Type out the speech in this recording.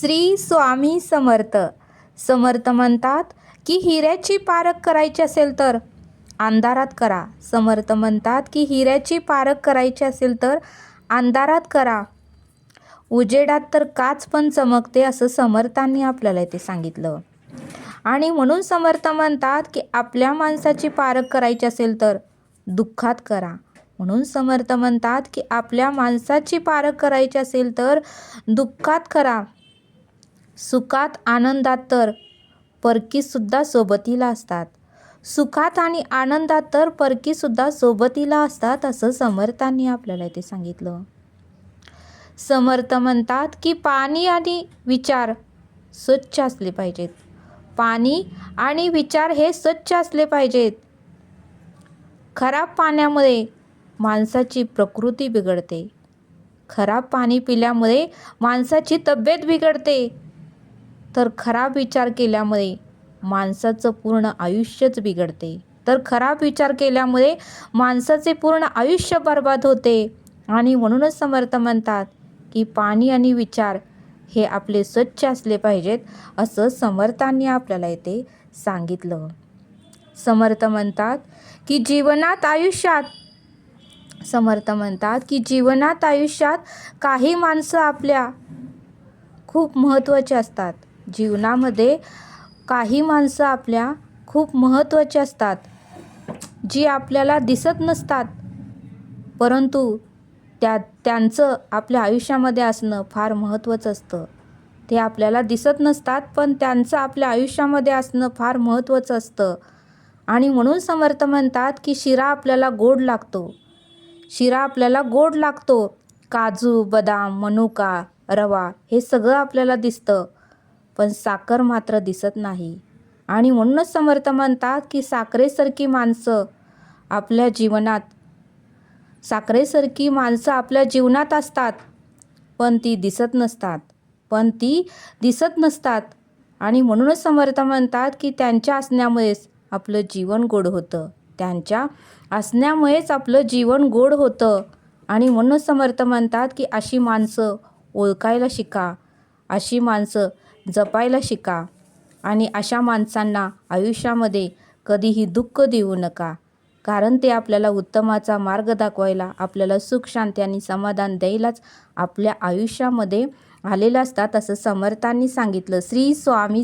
श्री स्वामी समर्थ. समर्थ म्हणतात की हिऱ्याची पारख करायची असेल तर अंधारात करा. समर्थ म्हणतात की हिऱ्याची पारख करायची असेल तर अंधारात करा. उजेडात तर काच पण चमकते असं समर्थांनी आपल्याला इथे सांगितलं. आणि म्हणून समर्थ म्हणतात की आपल्या माणसाची पारख करायची असेल तर दुःखात करा. म्हणून समर्थ म्हणतात की आपल्या माणसाची पारख करायची असेल तर दुःखात करा. सुखात आनंदात तर परकीसुद्धा सोबतीला असतात. सुखात आणि आनंदात तर परकीसुद्धा सोबतीला असतात असं समर्थांनी आपल्याला इथे सांगितलं. समर्थ म्हणतात की पाणी आणि विचार स्वच्छ असले पाहिजेत. पाणी आणि विचार हे स्वच्छ असले पाहिजेत. खराब पाण्यामुळे माणसाची प्रकृती बिघडते. खराब पाणी पिल्यामुळे माणसाची तब्येत बिघडते. तर खराब विचार केल्यामुळे माणसाचं पूर्ण आयुष्यच बिघडते. तर खराब विचार केल्यामुळे माणसाचे पूर्ण आयुष्य बर्बाद होते. आणि म्हणूनच समर्थ म्हणतात की पाणी आणि विचार हे आपले स्वच्छ असले पाहिजेत असं समर्थांनी आपल्याला इथे सांगितलं. समर्थ म्हणतात की जीवनात आयुष्यात काही माणसं आपल्या खूप महत्त्वाची असतात. जीवनामध्ये काही माणसं आपल्या खूप महत्त्वाची असतात, जी आपल्याला दिसत नसतात, परंतु त्यांचं आपल्या आयुष्यामध्ये असणं फार महत्त्वाचं असतं. ते आपल्याला दिसत नसतात, पण त्यांचं आपल्या आयुष्यामध्ये असणं फार महत्त्वाचं असतं. आणि म्हणून समर्थ म्हणतात की शिरा आपल्याला गोड लागतो. काजू, बदाम, मनुका, रवा हे सगळं आपल्याला दिसतं, पण साखर मात्र दिसत नाही. आणि म्हणूनच समर्थ म्हणतात की साखरेसारखी माणसं आपल्या जीवनात असतात, पण ती दिसत नसतात. आणि म्हणूनच समर्थ म्हणतात की त्यांच्या असण्यामुळेच आपलं जीवन गोड होतं. आणि म्हणूनच समर्थ म्हणतात की अशी माणसं ओळखायला शिका, अशी माणसं जपायला शिका. आणि अशा माणसांना आयुष्यामध्ये कधीही दुःख देऊ नका, कारण ते आपल्याला उत्तमाचा मार्ग दाखवायला, आपल्याला सुख, शांती आणि समाधान द्यायलाच आपल्या आयुष्यामध्ये आलेलं असतात असं समर्थांनी सांगितलं. श्री स्वामी